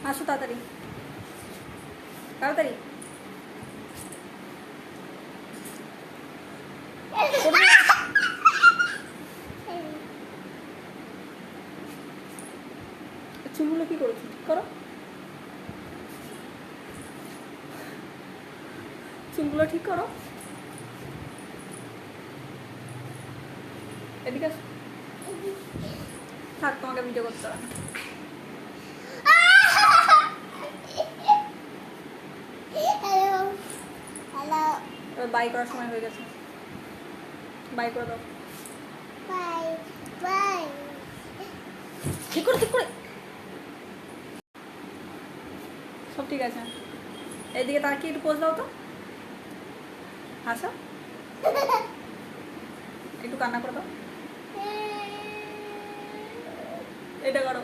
আসো তাড়াতাড়ি তাড়াতাড়ি। চুলগুলো কি করেছো? ঠিক করো, চুলগুলো ঠিক করো। এদিকে আসো। থাক, তোমাকে ভিডিও করতে হবে না। এবার বাই করার সময় হয়ে গেছে, বাই করে দাও। ঠিক করে, ঠিক করে। সব ঠিক আছে। এদিকে তাকিয়ে একটু পোজ দাও তো, হাসো, একটু কান্না করে দাও, এটা করো।